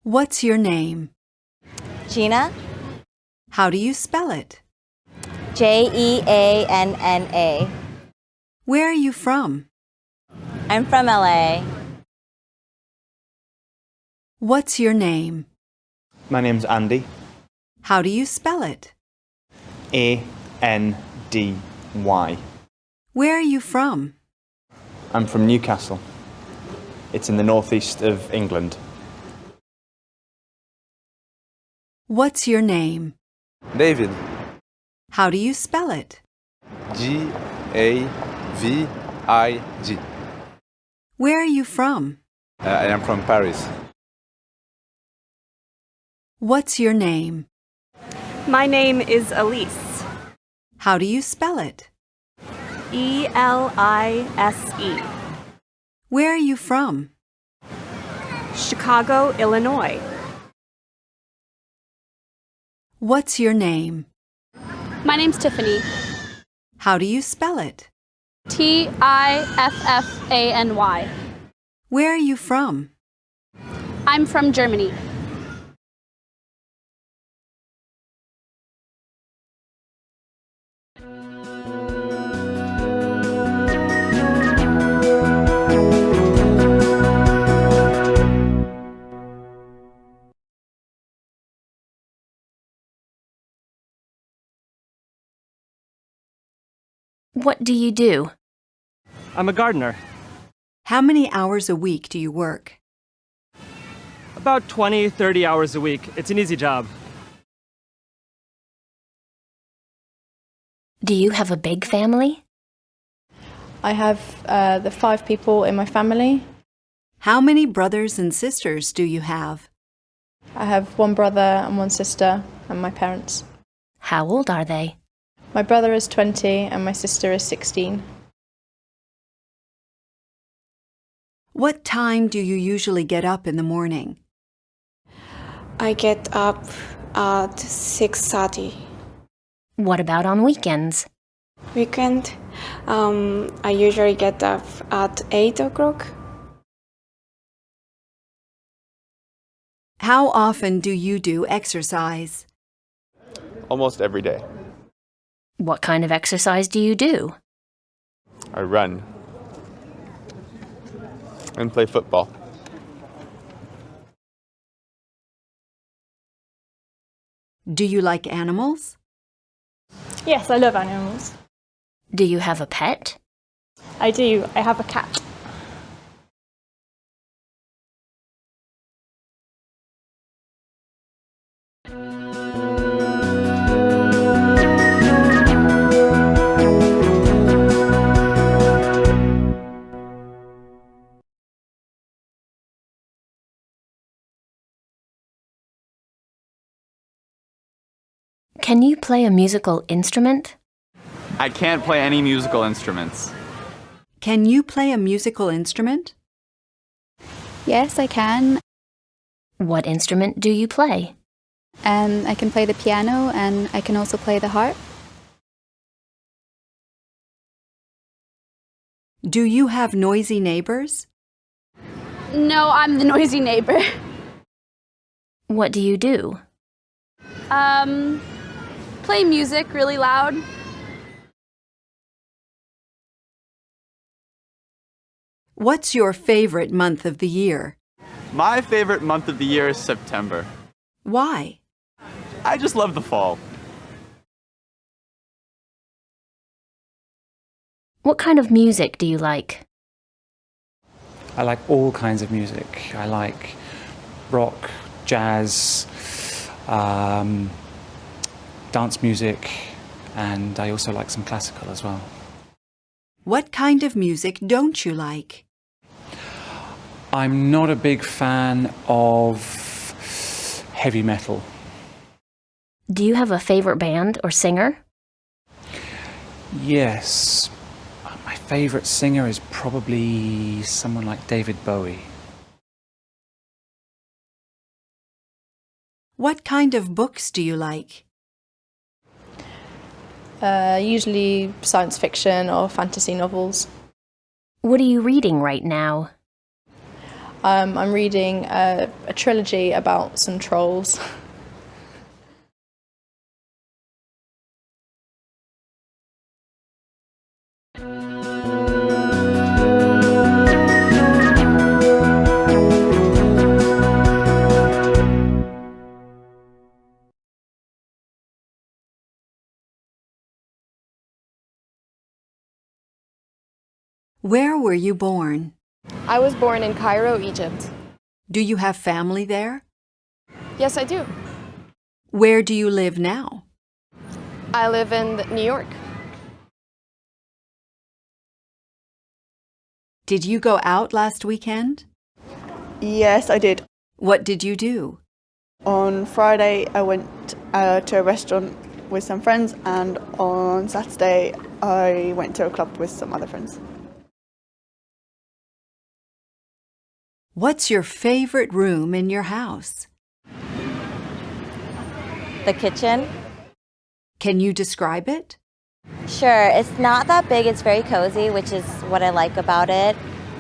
What's your name? Gina, How do you spell it? Jeanna. Where are you from? I'm from LA. What's your name? My name's Andy. How do you spell it? Andy. Where are you from? I'm from Newcastle. It's in the northeast of England. What's your name? David. How do you spell it? David. Where are you from? I am from Paris. What's your name? My name is Elise. How do you spell it? Elise. Where are you from? Chicago, Illinois. What's your name? My name's Tiffany. How do you spell it? Tiffany. Where are you from? I'm from Germany. What do you do? I'm a gardener. How many hours a week do you work? About 20, 30 hours a week. It's an easy job. Do you have a big family? I have the 5 people in my family. How many brothers and sisters do you have? I have 1 brother and 1 sister and my parents. How old are they? My brother is 20 and my sister is 16. What time do you usually get up in the morning? I get up at 6:30. What about on weekends? Weekend, I usually get up at 8 o'clock. How often do you do exercise? Almost every day. What kind of exercise do you do? I run and play football. Do you like animals? Yes, I love animals. Do you have a pet? I do. I have a cat. Can you play a musical instrument? I can't play any musical instruments. Can you play a musical instrument? Yes, I can. What instrument do you play? I can play the piano and I can also play the harp. Do you have noisy neighbors? No, I'm the noisy neighbor. What do you do? Play music really loud. What's your favorite month of the year? My favorite month of the year is September. Why? I just love the fall. What kind of music do you like? I like all kinds of music. I like rock, jazz, dance music, and I also like some classical as well. What kind of music don't you like? I'm not a big fan of heavy metal. Do you have a favorite band or singer? Yes. My favorite singer is probably someone like David Bowie. What kind of books do you like? Usually science fiction or fantasy novels. What are you reading right now? I'm reading a trilogy about some trolls. Where were you born? I was born in Cairo, Egypt. Do you have family there? Yes, I do. Where do you live now? I live in New York. Did you go out last weekend? Yes, I did. What did you do? On Friday, I went to a restaurant with some friends, and on Saturday, I went to a club with some other friends. What's your favorite room in your house? The kitchen. Can you describe it? Sure, it's not that big, it's very cozy, which is what I like about it.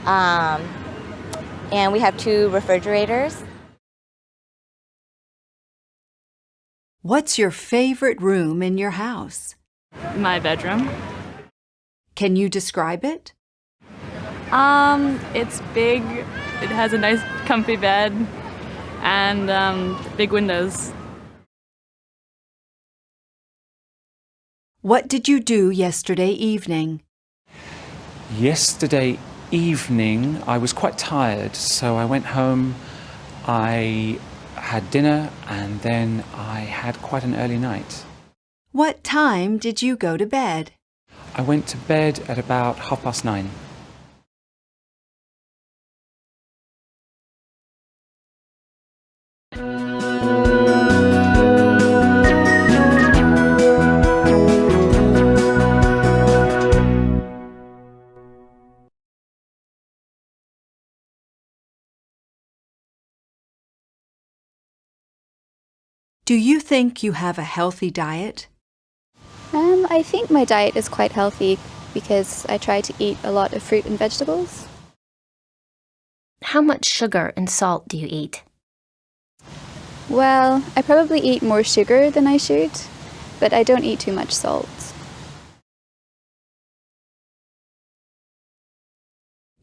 And we have 2 refrigerators. What's your favorite room in your house? My bedroom. Can you describe it? It's big. It has a nice comfy bed and big windows. What did you do yesterday evening? Yesterday evening, I was quite tired, so I went home, I had dinner, and then I had quite an early night. What time did you go to bed? I went to bed at about 9:30. Do you think you have a healthy diet? I think my diet is quite healthy because I try to eat a lot of fruit and vegetables. How much sugar and salt do you eat? Well, I probably eat more sugar than I should, but I don't eat too much salt.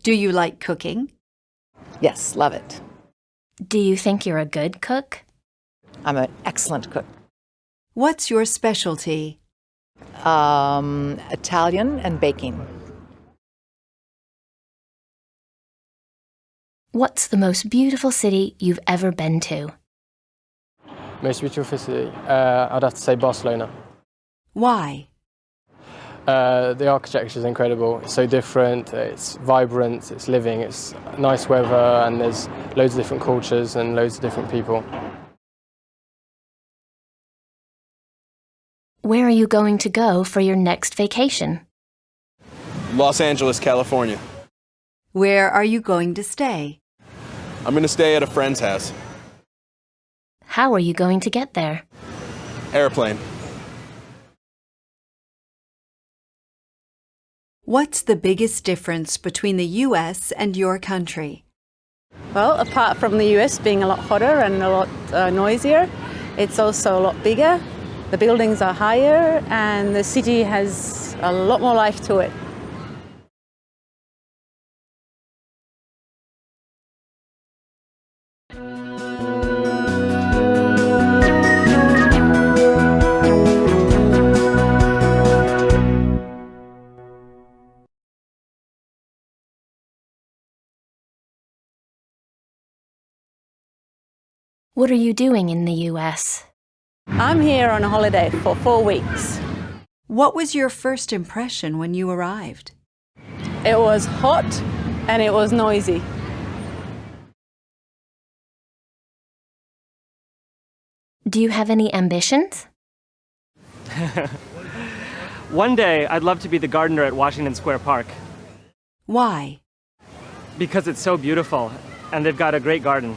Do you like cooking? Yes, love it. Do you think you're a good cook? I'm an excellent cook. What's your specialty? Italian and baking. What's the most beautiful city you've ever been to? Most beautiful city? I'd have to say Barcelona. Why? The architecture is incredible. It's so different, it's vibrant, it's living, it's nice weather, and there's loads of different cultures and loads of different people. Where are you going to go for your next vacation? Los Angeles, California. Where are you going to stay? I'm going to stay at a friend's house. How are you going to get there? Airplane. What's the biggest difference between the US and your country? Well, apart from the US being a lot hotter and a lot noisier, it's also a lot bigger. The buildings are higher and the city has a lot more life to it. What are you doing in the US? I'm here on a holiday for 4 weeks. What was your first impression when you arrived? It was hot and it was noisy. Do you have any ambitions? One day, I'd love to be the gardener at Washington Square Park. Why? Because it's so beautiful, and they've got a great garden.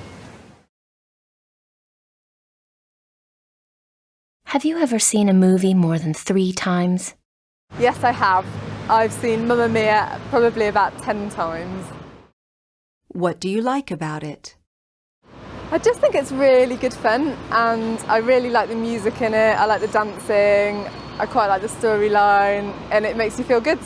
Have you ever seen a movie more than 3 times? Yes, I have. I've seen Mamma Mia probably about 10 times. What do you like about it? I just think it's really good fun, and I really like the music in it. I like the dancing. I quite like the storyline, and it makes me feel good.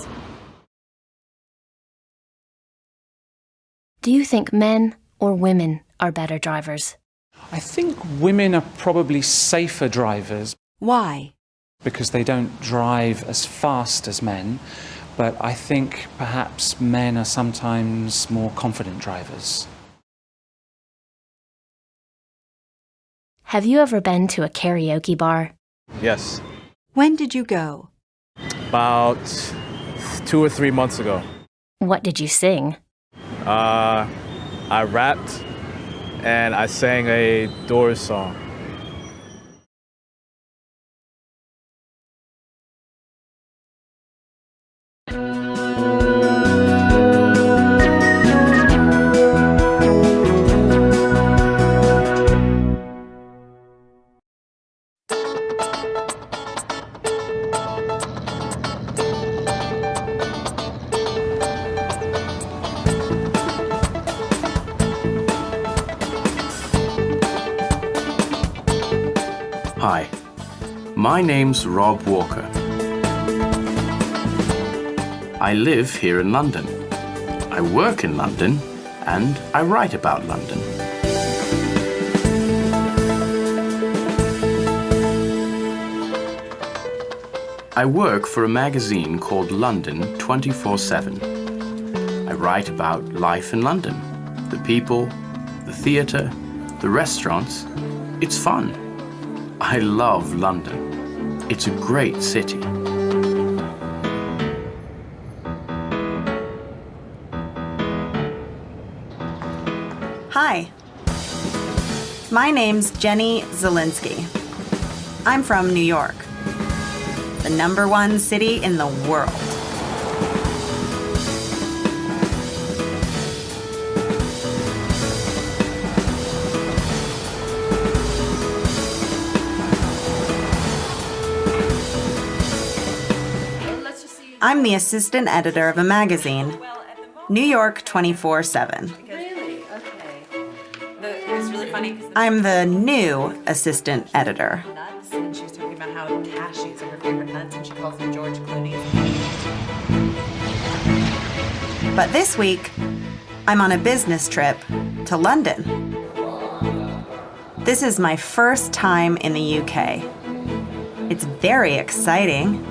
Do you think men or women are better drivers? I think women are probably safer drivers. Why? Because they don't drive as fast as men, but I think perhaps men are sometimes more confident drivers. Have you ever been to a karaoke bar? Yes. When did you go? About 2 or 3 months ago. What did you sing? I rapped and I sang a Doors song. Hi, my name's Rob Walker. I live here in London. I work in London, and I write about London. I work for a magazine called London 24/7. I write about life in London, the people, the theatre, the restaurants. It's fun. I love London. It's a great city. Hi. My name's Jenny Zielinski. I'm from New York, the #1 city in the world. I'm the assistant editor of a magazine, New York 24/7. Really? Okay. It's really funny. I'm the new assistant editor. Nuts, and she was talking about how cashews are her favorite nuts, and she calls them George Clooney. But this week, I'm on a business trip to London. This is my first time in the UK. It's very exciting.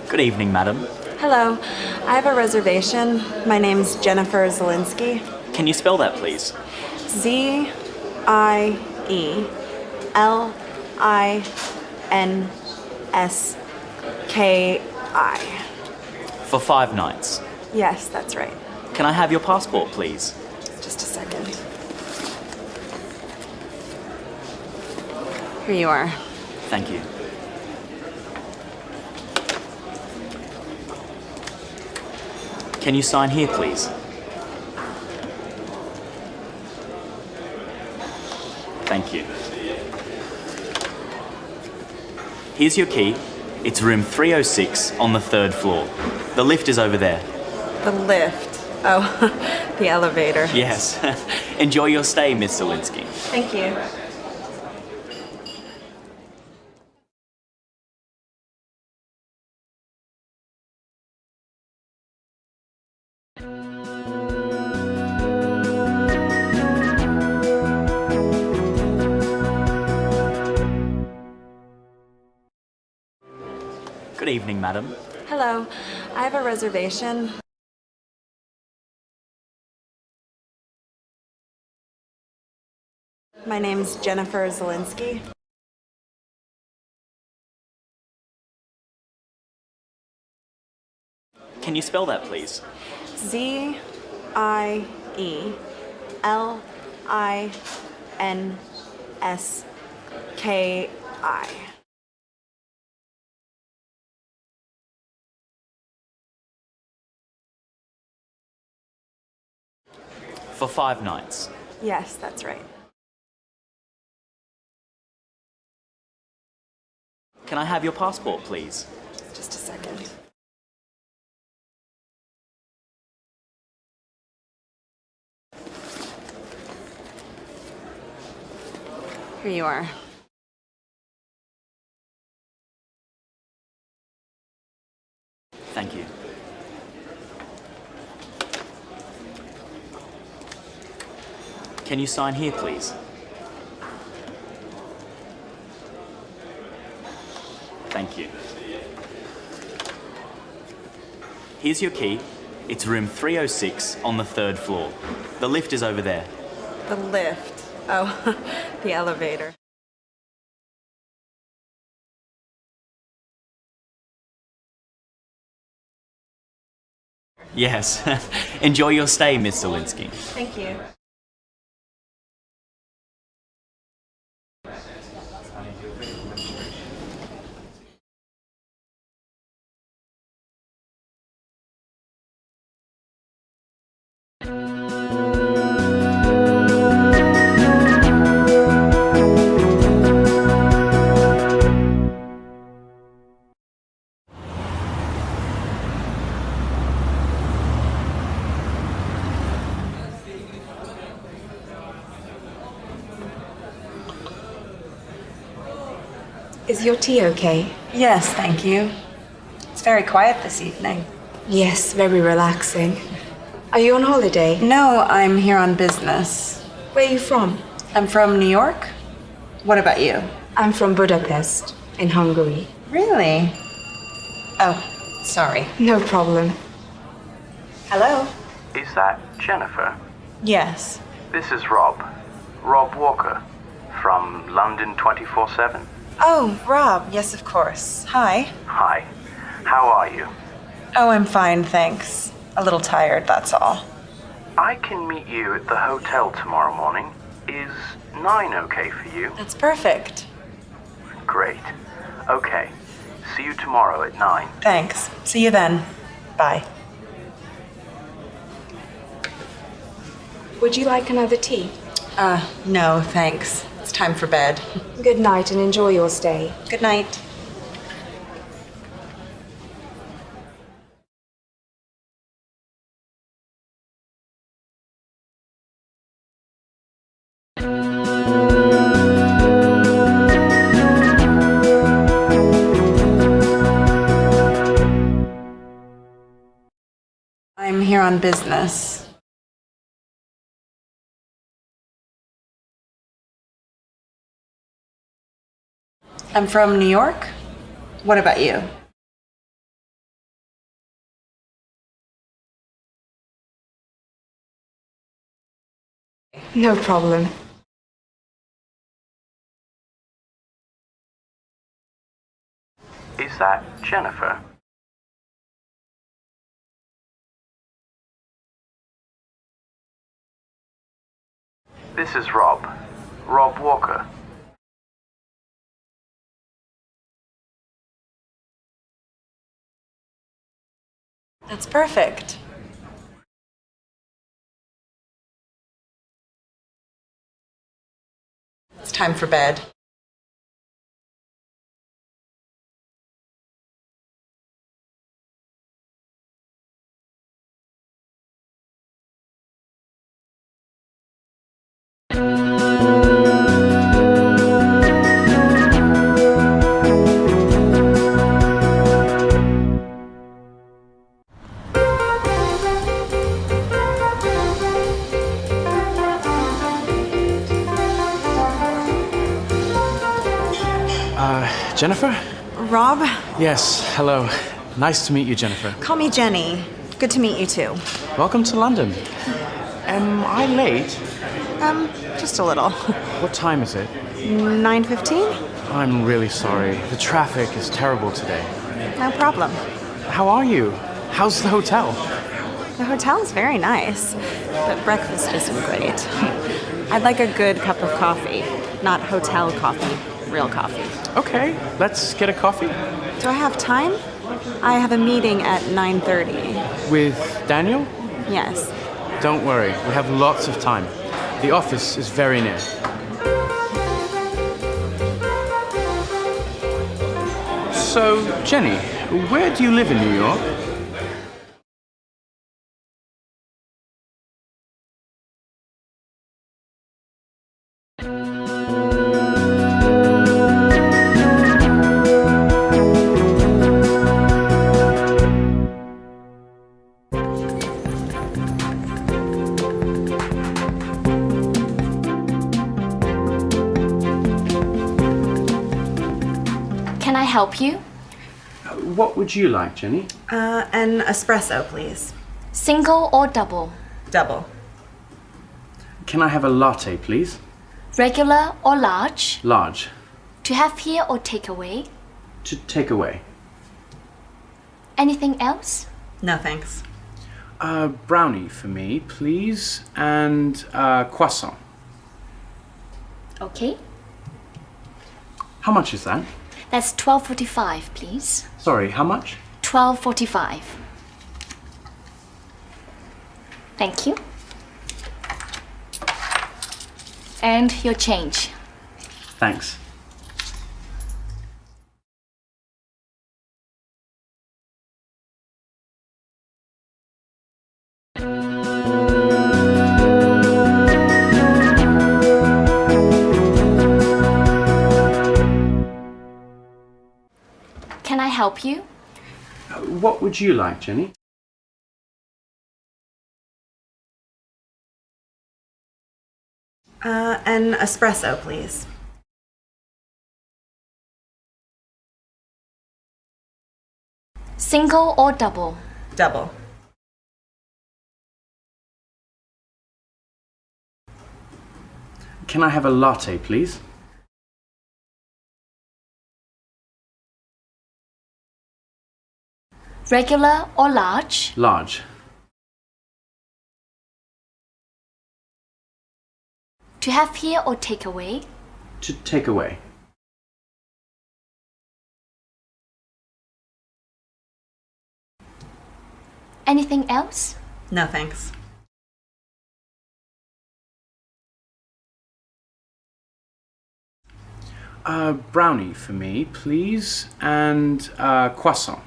Good evening, madam. Hello. I have a reservation. My name's Jennifer Zielinski. Can you spell that, please? Zielinski. For 5 nights. Yes, that's right. Can I have your passport, please? Just a second. Here you are. Thank you. Can you sign here, please? Thank you. Here's your key. It's room 306 on the 3rd floor. The lift is over there. The lift. Oh, the elevator. Yes. Enjoy your stay, Miss Zielinski. Thank you. Good evening, madam. Hello. I have a reservation. My name's Jennifer Zielinski. Can you spell that, please? Zielinsky. N-S-K-I. For 5 nights. Yes, that's right. Can I have your passport, please? Just a second. Here you are. Thank you. Can you sign here, please? Thank you. Here's your key. It's room 306 on the 3rd floor. The lift is over there. The lift. Oh, the elevator. Yes. Enjoy your stay, Miss Zelinsky. Thank you. Is your tea okay? Yes, thank you. It's very quiet this evening. Yes, very relaxing. Are you on holiday? No, I'm here on business. Where are you from? I'm from New York. What about you? I'm from Budapest, in Hungary. Really? Oh, sorry. No problem. Hello? Is that Jennifer? Yes. This is Rob. Rob Walker from London 24/7. Oh, Rob. Yes, of course. Hi. Hi. How are you? Oh, I'm fine, thanks. A little tired, that's all. I can meet you at the hotel tomorrow morning. Is 9 okay for you? That's perfect. Great. Okay. See you tomorrow at 9. Thanks. See you then. Bye. Would you like another tea? No, thanks. It's time for bed. Good night and enjoy your stay. Good night. I'm here on business. I'm from New York. What about you? No problem. Is that Jennifer? This is Rob. Rob Walker. That's perfect. It's time for bed. Jennifer? Rob? Yes, hello. Nice to meet you, Jennifer. Call me Jenny. Good to meet you too. Welcome to London. Am I late? Just a little. What time is it? 9:15? I'm really sorry. The traffic is terrible today. No problem. How are you? How's the hotel? The hotel is very nice, but breakfast isn't great. I'd like a good cup of coffee, not hotel coffee, real coffee. Okay, let's get a coffee. Do I have time? I have a meeting at 9:30. With Daniel? Yes. Don't worry, we have lots of time. The office is very near. So, Jenny, where do you live in New York? Can I help you? What would you like, Jenny? An espresso, please. Single or double? Double. Can I have a latte, please? Regular or large? Large. To have here or take away? To take away. Anything else? No, thanks. Brownie for me, please, and croissant. Okay. How much is that? That's $12.45, please. Sorry, how much? $12.45. Thank you. And your change. Thanks. Can I help you? What would you like, Jenny? An espresso, please. Single or double? Double. Can I have a latte, please? Regular or large? Large. To have here or take away? To take away. Anything else? No, thanks. Brownie for me, please, and croissant.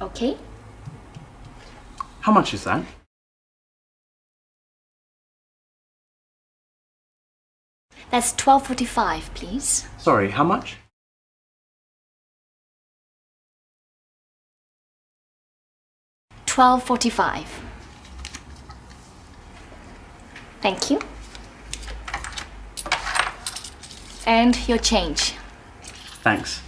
Okay. How much is that? That's $12.45, please. Sorry, how much? $12.45. Thank you. And your change. Thanks.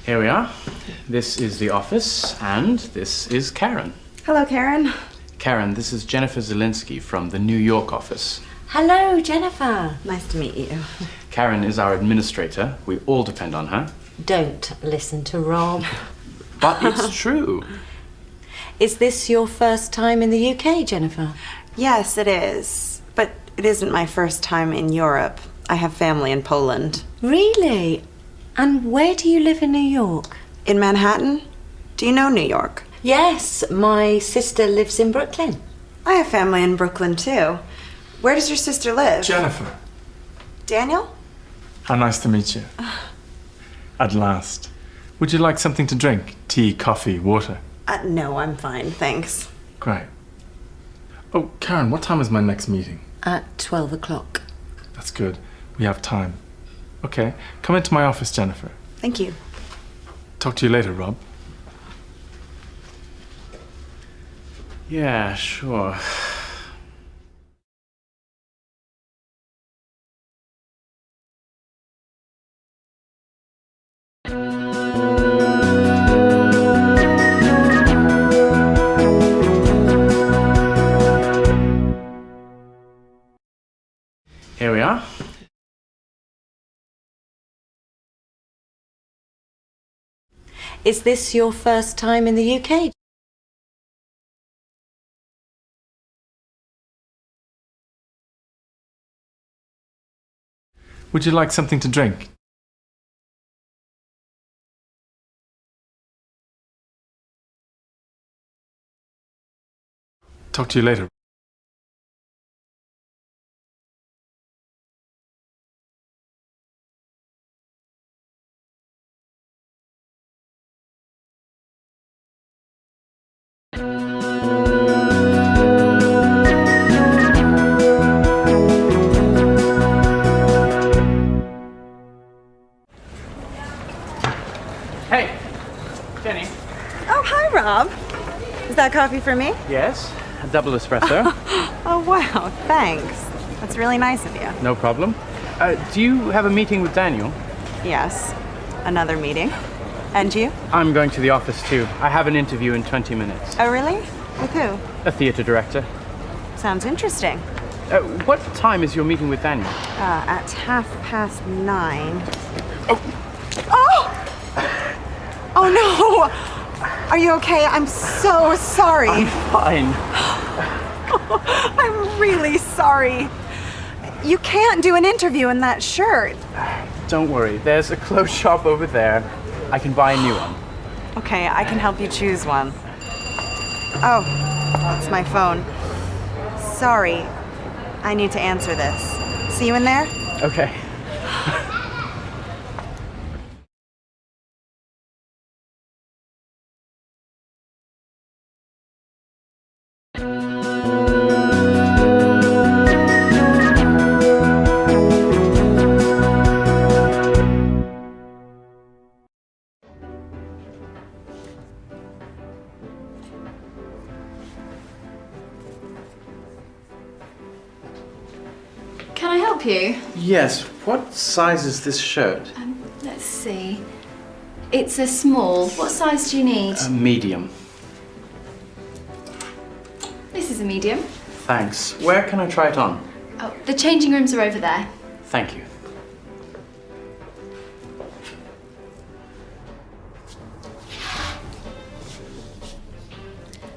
Here we are. This is the office, and this is Karen. Hello, Karen. Karen, this is Jennifer Zielinski from the New York office. Hello, Jennifer. Nice to meet you. Karen is our administrator. We all depend on her. Don't listen to Rob. But it's true. Is this your first time in the UK, Jennifer? Yes, it is. But it isn't my first time in Europe. I have family in Poland. Really? And where do you live in New York? In Manhattan? Do you know New York? Yes, my sister lives in Brooklyn. I have family in Brooklyn, too. Where does your sister live? Jennifer. Daniel? How nice to meet you. At last. Would you like something to drink? Tea, coffee, water? No, I'm fine, thanks. Great. Oh, Karen, what time is my next meeting? At 12 o'clock. That's good. We have time. Okay, come into my office, Jennifer. Thank you. Talk to you later, Rob. Yeah, sure. Here we are. Is this your first time in the UK? Would you like something to drink? Talk to you later. Hey, Jenny. Oh, hi, Rob. Is that coffee for me? Yes, a double espresso. Oh, wow. Thanks. That's really nice of you. No problem. Do you have a meeting with Daniel? Yes. Another meeting. And you? I'm going to the office too. I have an interview in 20 minutes. Oh, really? With who? A theatre director. Sounds interesting. What time is your meeting with Daniel? At 9:30. Oh! Oh, no! Are you okay? I'm so sorry. I'm fine. I'm really sorry. You can't do an interview in that shirt. Don't worry, there's a clothes shop over there. I can buy a new one. Okay, I can help you choose one. Oh, it's my phone. Sorry. I need to answer this. See you in there? Okay. Can I help you? Yes, what size is this shirt? Let's see. It's a small. What size do you need? A medium. This is a medium. Thanks. Where can I try it on? Oh, the changing rooms are over there. Thank you.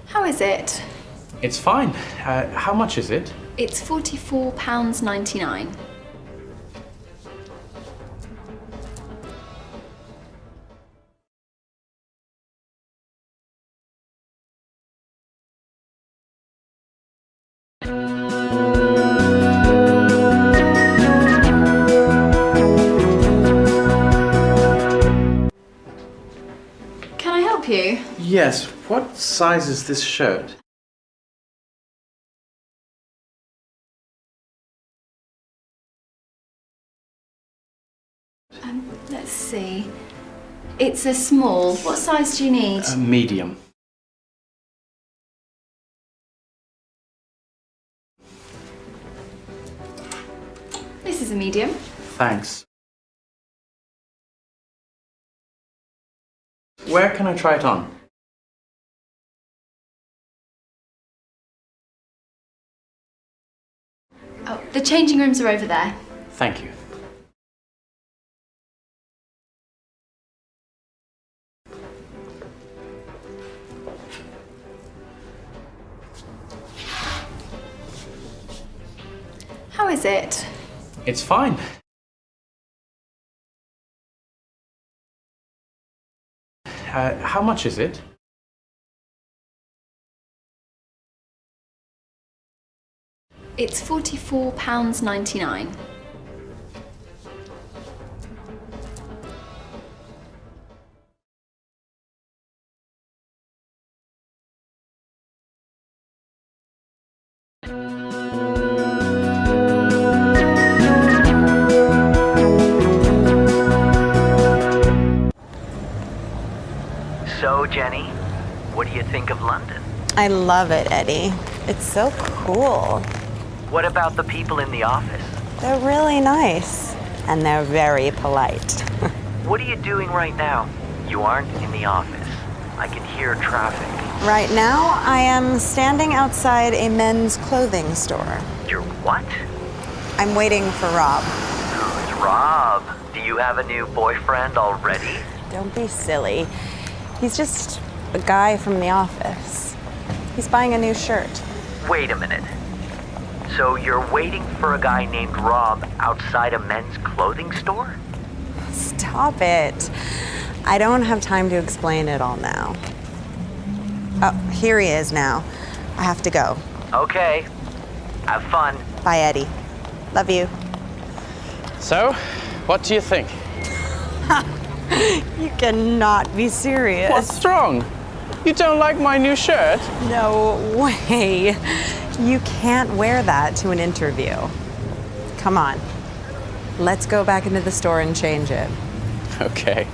How is it? It's fine. How much is it? It's £44.99. Can I help you? Yes, what size is this shirt? Let's see. It's a small. What size do you need? A medium. This is a medium. Thanks. Where can I try it on? Oh, the changing rooms are over there. Thank you. How is it? It's fine. How much is it? It's £44.99. Jenny. What do you think of London? I love it, Eddie. It's so cool. What about the people in the office? They're really nice. And they're very polite. What are you doing right now? You aren't in the office. I can hear traffic. Right now, I am standing outside a men's clothing store. You're what? I'm waiting for Rob. Who's Rob? Do you have a new boyfriend already? Don't be silly. He's just a guy from the office. He's buying a new shirt. Wait a minute. So you're waiting for a guy named Rob outside a men's clothing store? Stop it. I don't have time to explain it all now. Oh, here he is now. I have to go. Okay. Have fun. Bye, Eddie. Love you. So, what do you think? You cannot be serious. What's wrong? You don't like my new shirt? No way. You can't wear that to an interview. Come on. Let's go back into the store and change it. Okay.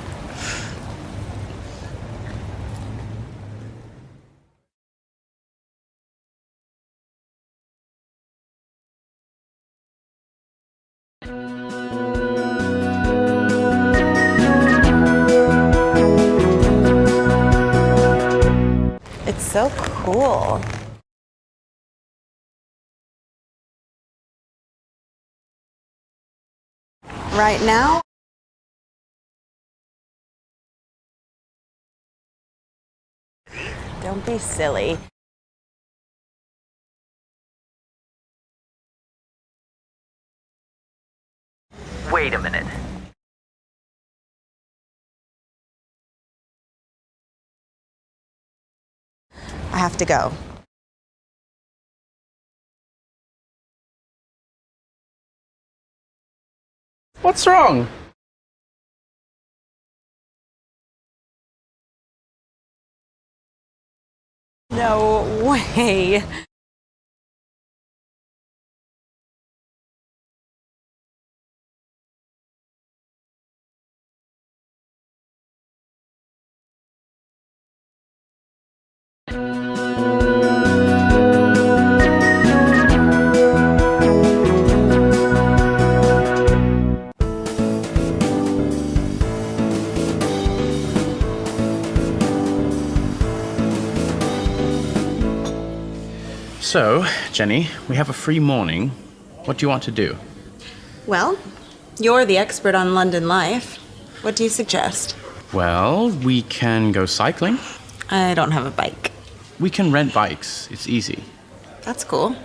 It's so cool. Right now, don't be silly. Wait a minute. I have to go. What's wrong? No way. So, Jenny, we have a free morning. What do you want to do? Well, you're the expert on London life. What do you suggest? Well, we can go cycling. I don't have a bike. We can rent bikes. It's easy. That's cool.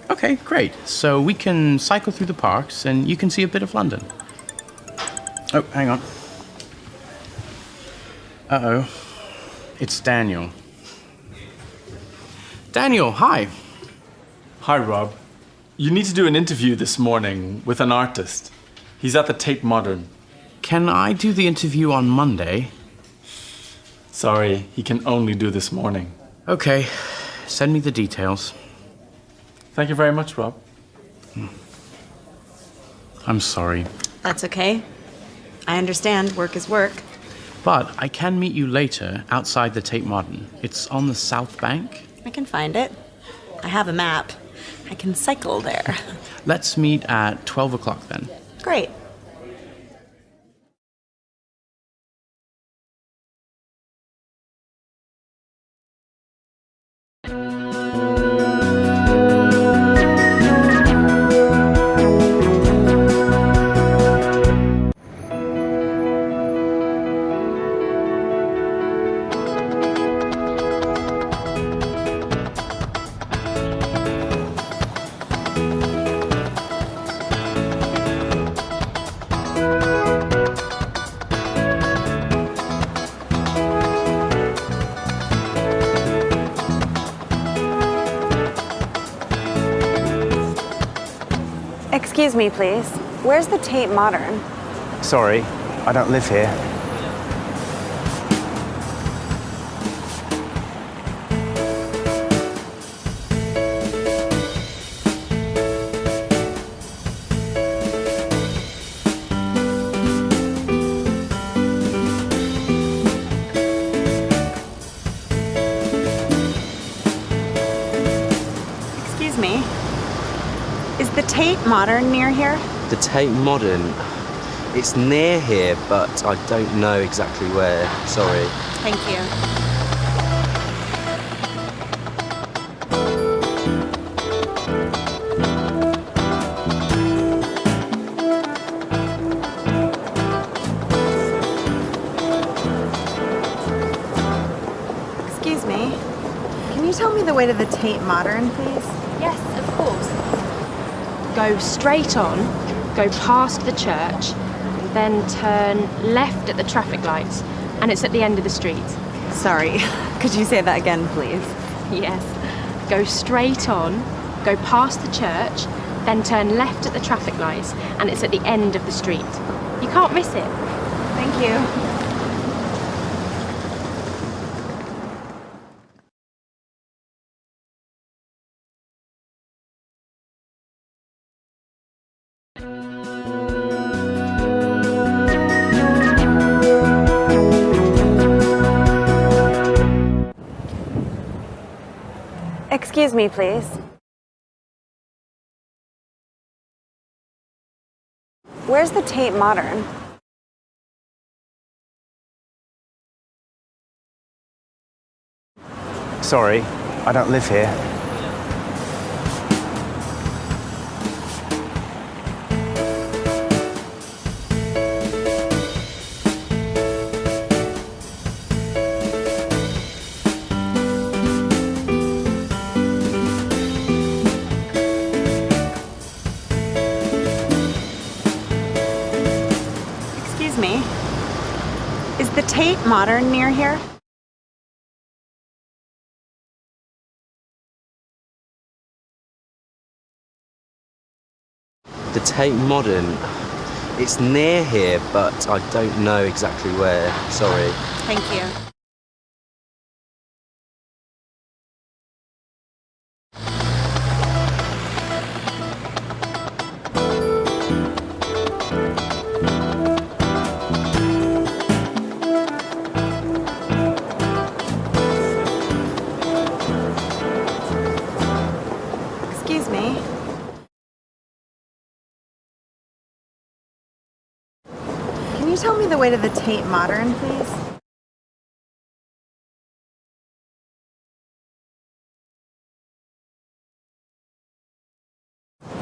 Okay, great. So we can cycle through the parks and you can see a bit of London. Oh, hang on. Uh-oh. It's Daniel. Daniel, hi. Hi, Rob. You need to do an interview this morning with an artist. He's at the Tate Modern. Can I do the interview on Monday? Sorry, he can only do this morning. Okay, send me the details. Thank you very much, Rob. I'm sorry. That's okay. I understand. Work is work. But I can meet you later outside the Tate Modern. It's on the South Bank. I can find it. I have a map. I can cycle there. Let's meet at 12 o'clock then. Great. Excuse me, please. Where's the Tate Modern? Sorry, I don't live here. Modern near here? The Tate Modern. It's near here, but I don't know exactly where. Sorry. Thank you. Excuse me. Can you tell me the way to the Tate Modern, please? Yes, of course. Go straight on, go past the church, then turn left at the traffic lights, and it's at the end of the street. Sorry, could you say that again, please? Yes. Go straight on, go past the church, then turn left at the traffic lights, and it's at the end of the street. You can't miss it. Thank you. Excuse me, please. Where's the Tate Modern? Sorry, I don't live here. Excuse me. Is the Tate Modern near here? The Tate Modern. It's near here, but I don't know exactly where. Sorry. Thank you. Excuse me. Can you tell me the way to the Tate Modern, please?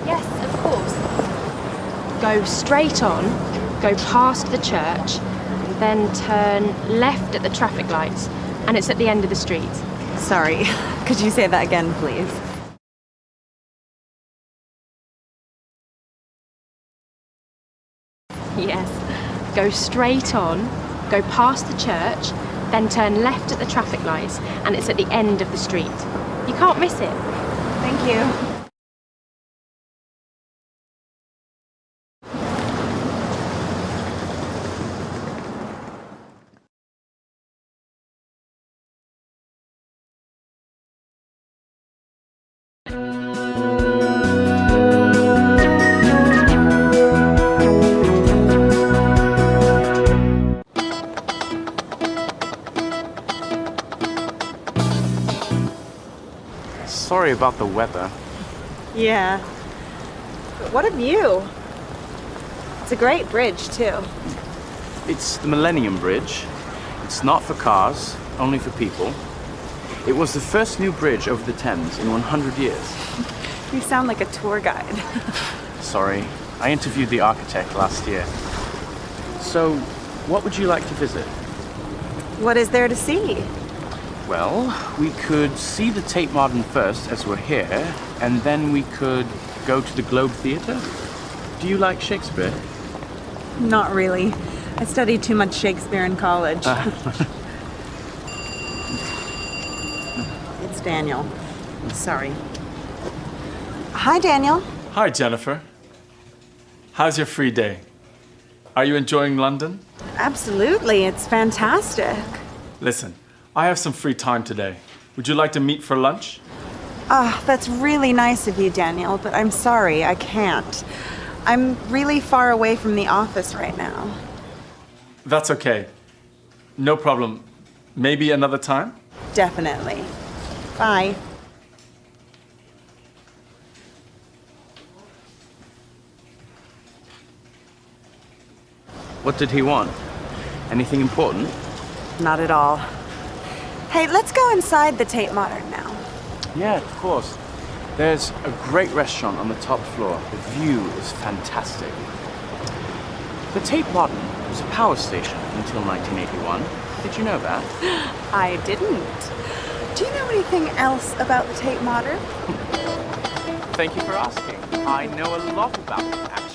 Yes, of course. Go straight on, go past the church, and then turn left at the traffic lights, and it's at the end of the street. Sorry, could you say that again, please? Yes. Go straight on, go past the church, then turn left at the traffic lights, and it's at the end of the street. You can't miss it. Thank you. Sorry about the weather. Yeah. But what a view. It's a great bridge, too. It's the Millennium Bridge. It's not for cars, only for people. It was the first new bridge over the Thames in 100 years. You sound like a tour guide. Sorry, I interviewed the architect last year. So, what would you like to visit? What is there to see? Well, we could see the Tate Modern first as we're here, and then we could go to the Globe Theatre. Do you like Shakespeare? Not really. I studied too much Shakespeare in college. It's Daniel. Sorry. Hi, Daniel. Hi, Jennifer. How's your free day? Are you enjoying London? Absolutely. It's fantastic. Listen, I have some free time today. Would you like to meet for lunch? That's really nice of you, Daniel, but I'm sorry, I can't. I'm really far away from the office right now. That's okay. No problem. Maybe another time? Definitely. Bye. What did he want? Anything important? Not at all. Hey, let's go inside the Tate Modern now. Yeah, of course. There's a great restaurant on the top floor. The view is fantastic. The Tate Modern was a power station until 1981. Did you know that? I didn't. Do you know anything else about the Tate Modern? Thank you for asking. I know a lot about it, actually.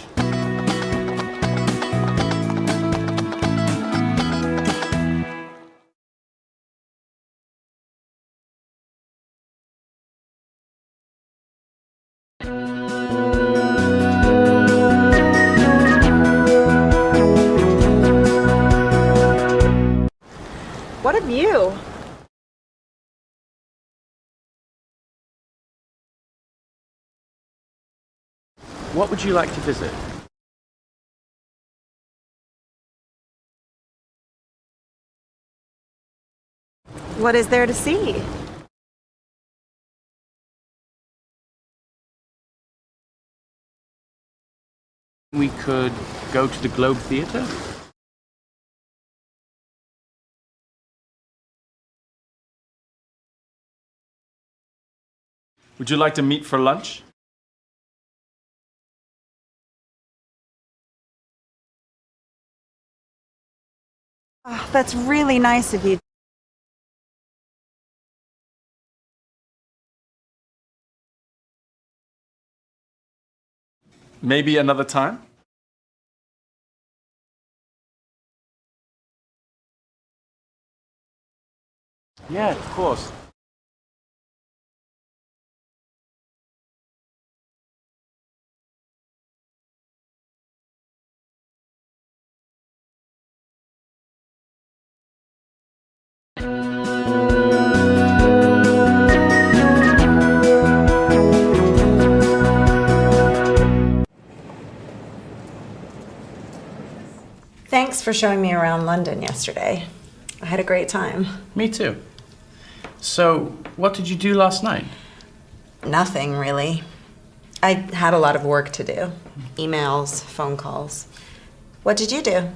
What a view. What would you like to visit? What is there to see? We could go to the Globe Theatre? Would you like to meet for lunch? Oh, that's really nice of you. Maybe another time? Yeah, of course. Thanks for showing me around London yesterday. I had a great time. Me too. So, what did you do last night? Nothing, really. I had a lot of work to do. Emails, phone calls. What did you do?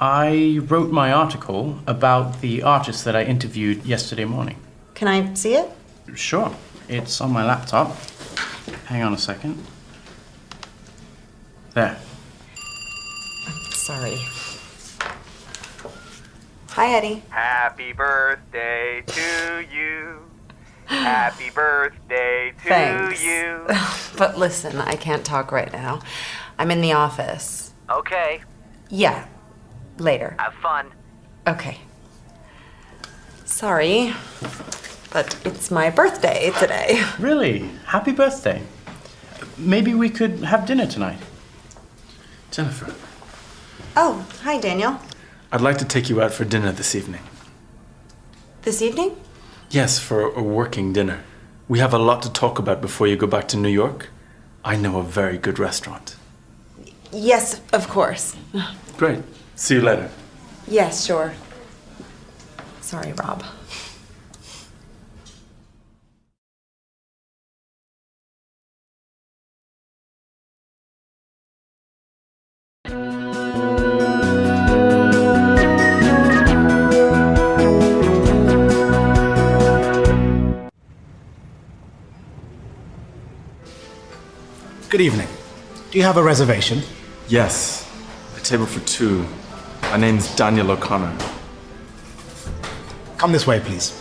I wrote my article about the artist that I interviewed yesterday morning. Can I see it? Sure. It's on my laptop. Hang on a second. There. Sorry. Hi, Eddie. Happy birthday to you. Happy birthday to Thanks. you. But listen, I can't talk right now. I'm in the office. Okay, Yeah, later. have fun. Okay. Sorry, but it's my birthday today. Really? Happy birthday. Maybe we could have dinner tonight. Jennifer, Oh, hi, Daniel. I'd like to take you out for dinner this evening. This evening? Yes, for a working dinner. We have a lot to talk about before you go back to New York. I know a very good restaurant. Yes, of course. Great. See you later. Yes, sure. Sorry, Rob. Good evening. Do you have a reservation? Yes. A table for two. My name's Daniel O'Connor. Come this way, please.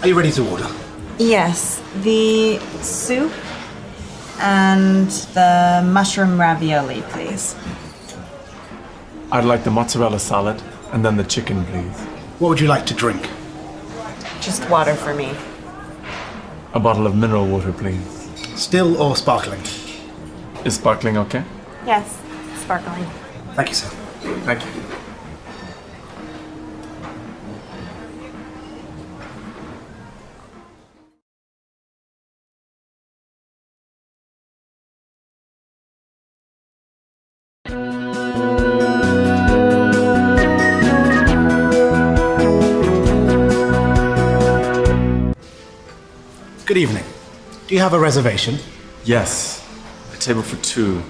Are you ready to order? Yes, the soup and the mushroom ravioli, please. I'd like the mozzarella salad and then the chicken, please. What would you like to drink? Just water for me. A bottle of mineral water, please. Still or sparkling? Is sparkling okay? Yes, sparkling. Thank you, sir. Thank you. Good evening. Do you have a reservation? Yes, a table for two.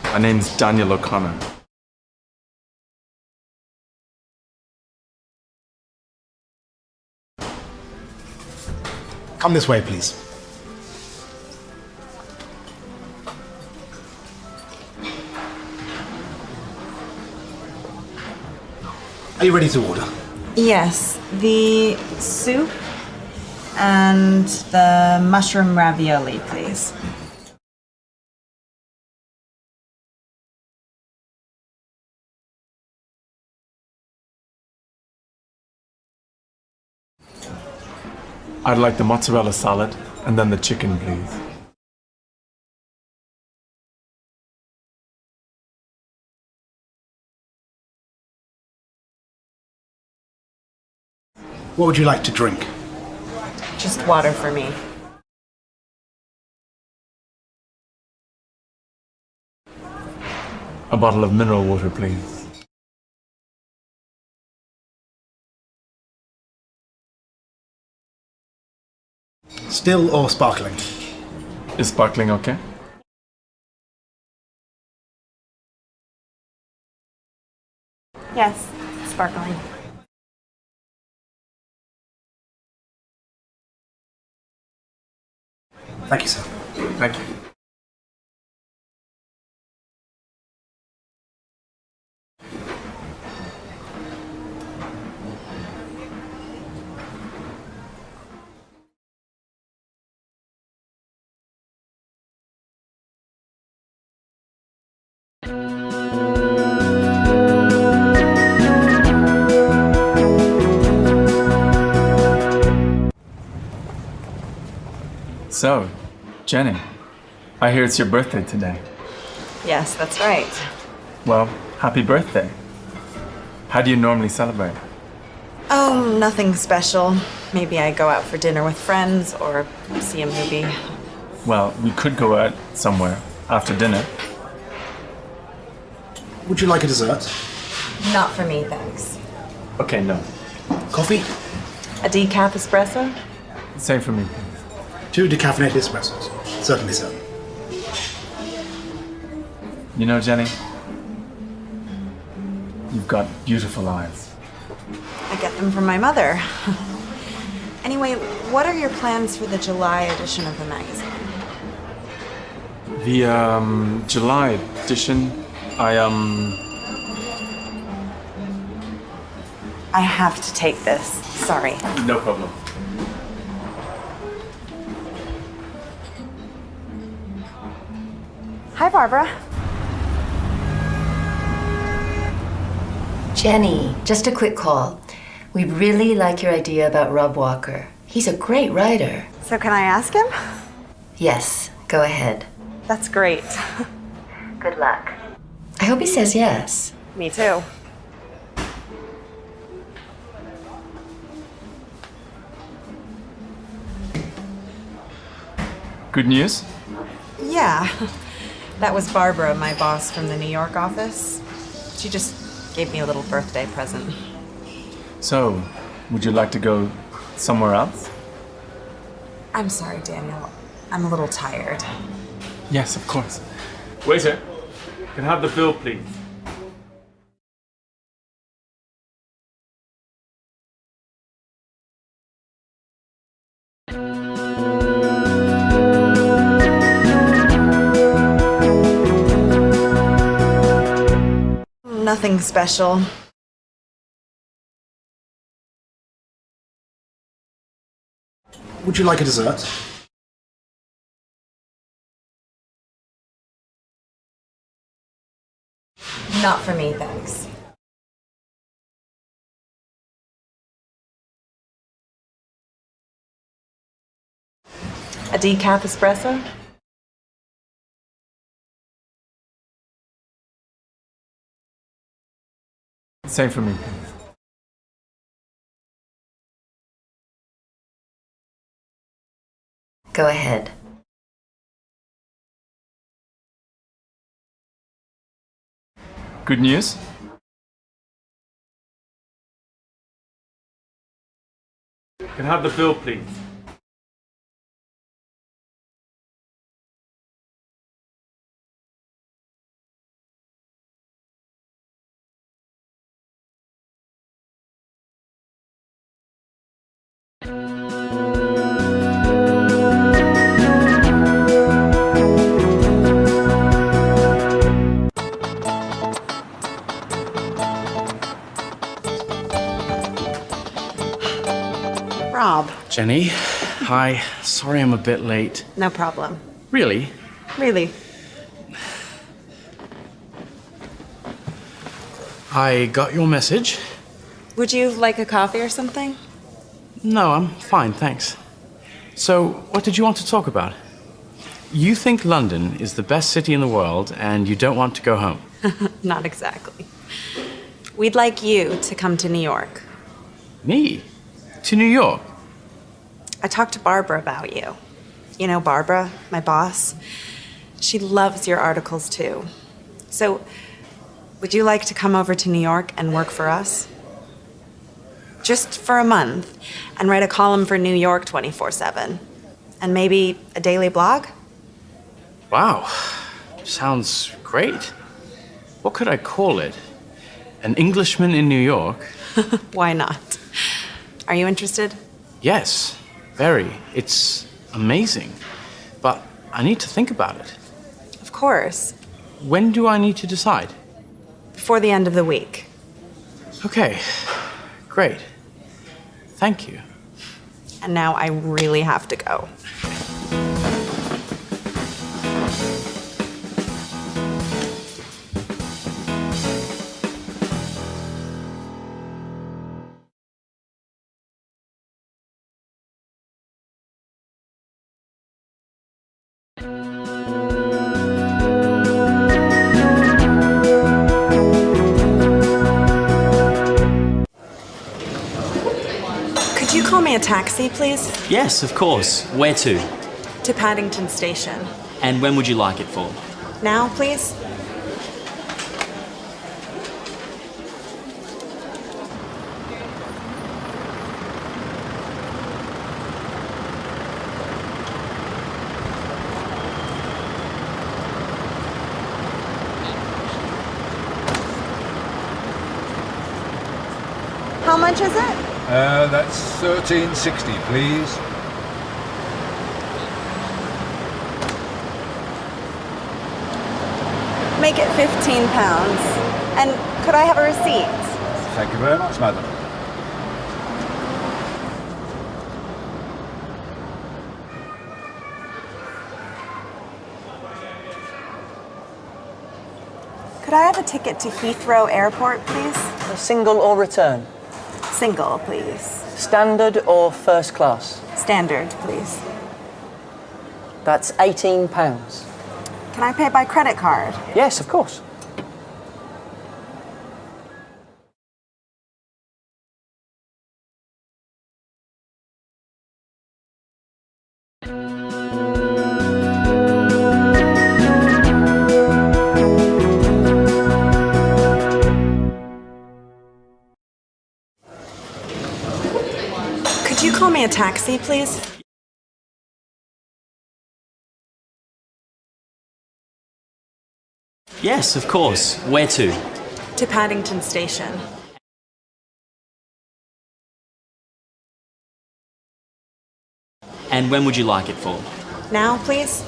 My name's Daniel O'Connor. Come this way, please. Are you ready to order? Yes, the soup and the mushroom ravioli, please. I'd like the mozzarella salad and then the chicken, please. What would you like to drink? Just water for me. A bottle of mineral water, please. Still or sparkling? Is sparkling okay? Yes, sparkling. Thank you, sir. Thank you. So, Jenny, I hear it's your birthday today. Yes, that's right. Well, happy birthday. How do you normally celebrate? Oh, nothing special. Maybe I go out for dinner with friends or see a movie. Well, we could go out somewhere after dinner. Would you like a dessert? Not for me, thanks. Okay, no. Coffee? A decaf espresso? Same for me. 2 decaffeinated espressos. Certainly, sir. You know, Jenny, you've got beautiful eyes. I get them from my mother. Anyway, what are your plans for the July edition of the magazine? The July edition, I have to take this. Sorry. No problem. Hi, Barbara. Jenny, just a quick call. We really like your idea about Rob Walker. He's a great writer. So can I ask him? Yes, go ahead. That's great. Good luck. I hope he says yes. Me too. Good news? Yeah. That was Barbara, my boss from the New York office. She just gave me a little birthday present. So, would you like to go somewhere else? I'm sorry, Daniel. I'm a little tired. Yes, of course. Waiter, can I have the bill, please? Nothing special. Would you like a dessert? Not for me, thanks. A decaf espresso? Same for me. Go ahead. Good news? Can I have the bill, please? Rob. Jenny, hi. Sorry I'm a bit late. No problem. Really? Really. I got your message. Would you like a coffee or something? No, I'm fine, thanks. So, what did you want to talk about? You think London is the best city in the world and you don't want to go home. Not exactly. We'd like you to come to New York. Me? To New York? I talked to Barbara about you. You know Barbara, my boss? She loves your articles too. So, would you like to come over to New York and work for us? Just for a month, and write a column for New York 24/7. And maybe a daily blog? Wow, sounds great. What could I call it? An Englishman in New York? Why not? Are you interested? Yes, very. It's amazing. But I need to think about it. Of course. When do I need to decide? Before the end of the week. Okay, great. Thank you. And now I really have to go. Could you call me a taxi, please? Yes, of course. Where to? To Paddington Station. And when would you like it for? Now, please? How much is it? That's $13.60, please. Make it £15. And could I have a receipt? Thank you very much, madam. Could I have a ticket to Heathrow Airport, please? A single or return? Single, please. Standard or first class? Standard, please. That's £18. Can I pay by credit card? Yes, of course. Could you call me a taxi, please? Yes, of course. Where to? To Paddington Station. And when would you like it for? Now, please?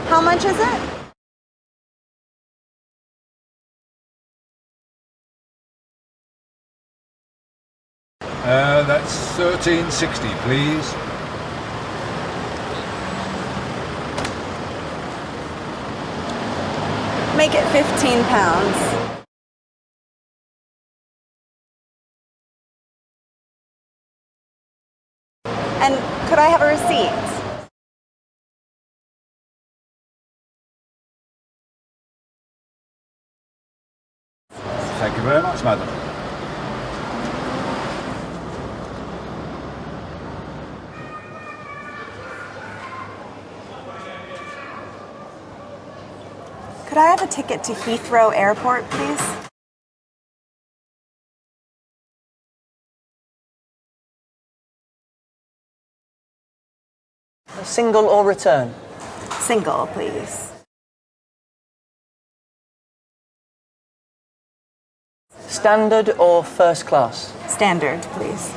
How much is it? That's $13.60, please. Make it £15. And could I have a receipt? Could I have a ticket to Heathrow Airport, please? Single or return? Single, please. Standard or first class? Standard, please.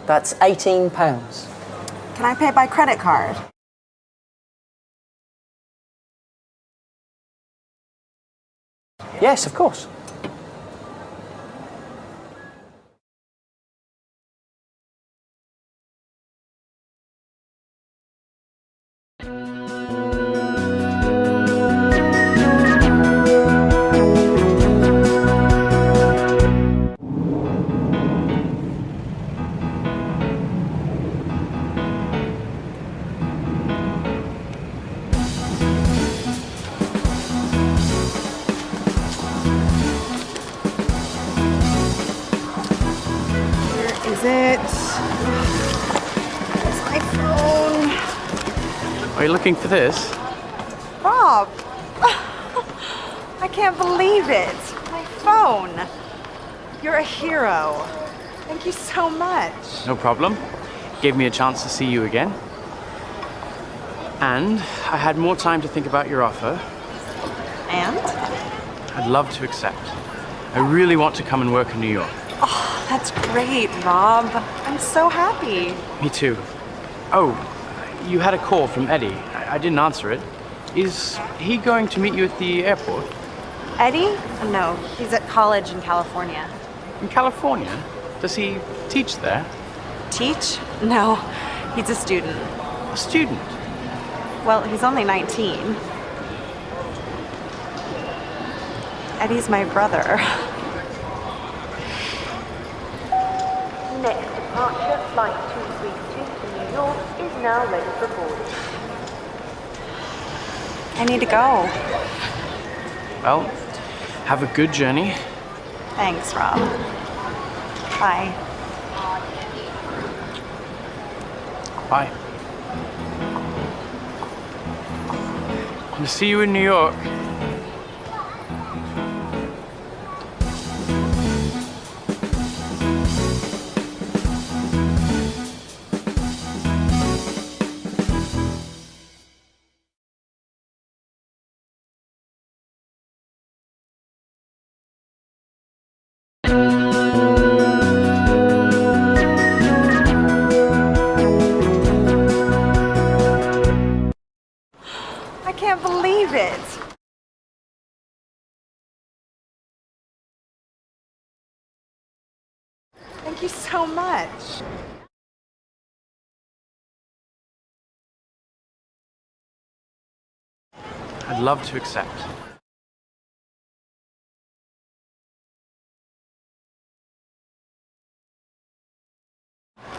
That's £18. Can I pay by credit card? Yes, of course. Are you looking for this? Rob! I can't believe it. My phone. You're a hero. Thank you so much. No problem. Gave me a chance to see you again. And I had more time to think about your offer. And? I'd love to accept. I really want to come and work in New York. Oh, that's great, Rob. I'm so happy. Me too. Oh, you had a call from Eddie. I didn't answer it. Is he going to meet you at the airport? Eddie? No, he's at college in California. In California? Does he teach there? Teach? No, he's a student. A student? Well, he's only 19. Eddie's my brother. Next departure, flight 232 to New York, is now ready for boarding. I need to go. Well, have a good journey. Thanks, Rob. Bye. Bye. I'll see you in New York. I can't believe it. Thank you so much. I'd love to accept.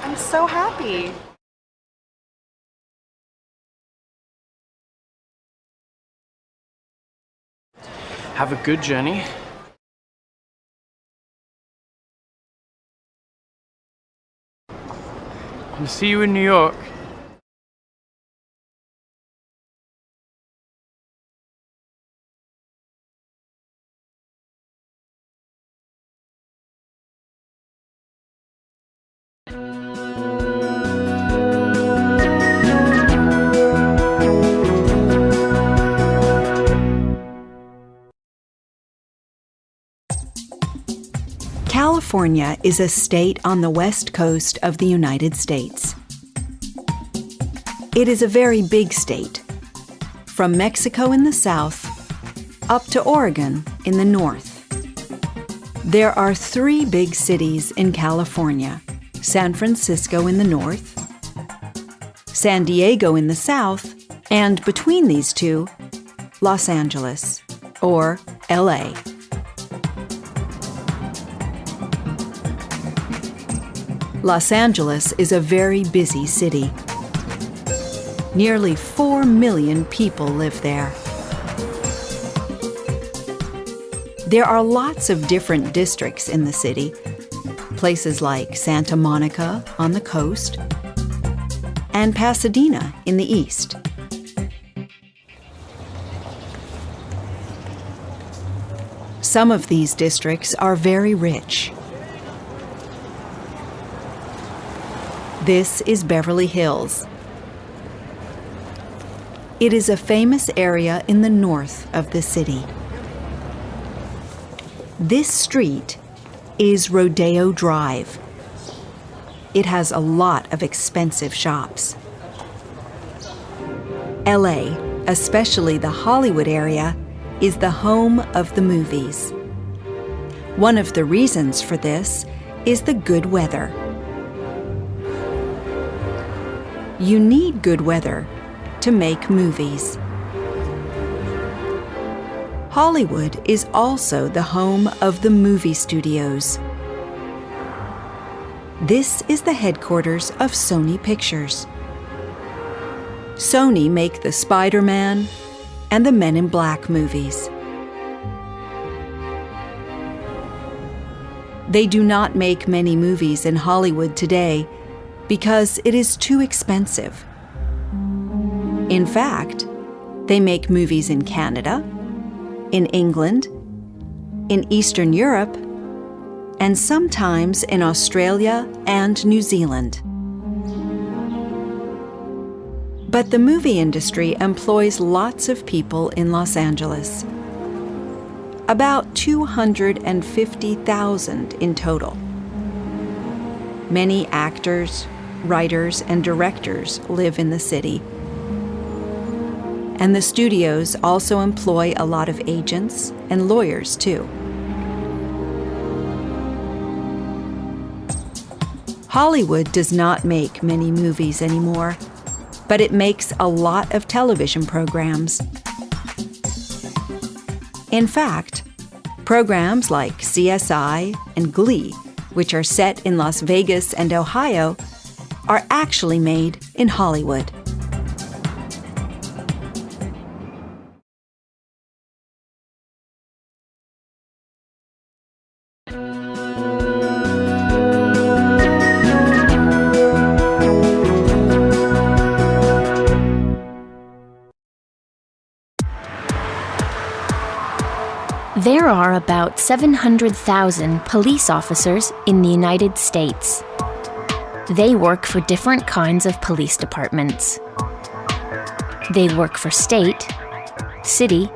I'm so happy. Have a good journey. I'll see you in New York. California is a state on the west coast of the United States. It is a very big state, from Mexico in the south up to Oregon in the north. There are 3 big cities in California: San Francisco in the north, San Diego in the south, and between these two, Los Angeles, or LA. Los Angeles is a very busy city. Nearly 4 million people live there. There are lots of different districts in the city, places like Santa Monica on the coast, and Pasadena in the east. Some of these districts are very rich. This is Beverly Hills. It is a famous area in the north of the city. This street is Rodeo Drive. It has a lot of expensive shops. LA, especially the Hollywood area, is the home of the movies. One of the reasons for this is the good weather. You need good weather to make movies. Hollywood is also the home of the movie studios. This is the headquarters of Sony Pictures. Sony make the Spider-Man and the Men in Black movies. They do not make many movies in Hollywood today because it is too expensive. In fact, they make movies in Canada, in England, in Eastern Europe, and sometimes in Australia and New Zealand. But the movie industry employs lots of people in Los Angeles. About 250,000 in total. Many actors, writers, and directors live in the city. And the studios also employ a lot of agents and lawyers, too. Hollywood does not make many movies anymore, but it makes a lot of television programs. In fact, programs like CSI and Glee, which are set in Las Vegas and Ohio, are actually made in Hollywood. There are about 700,000 police officers in the United States. They work for different kinds of police departments. They work for state, city,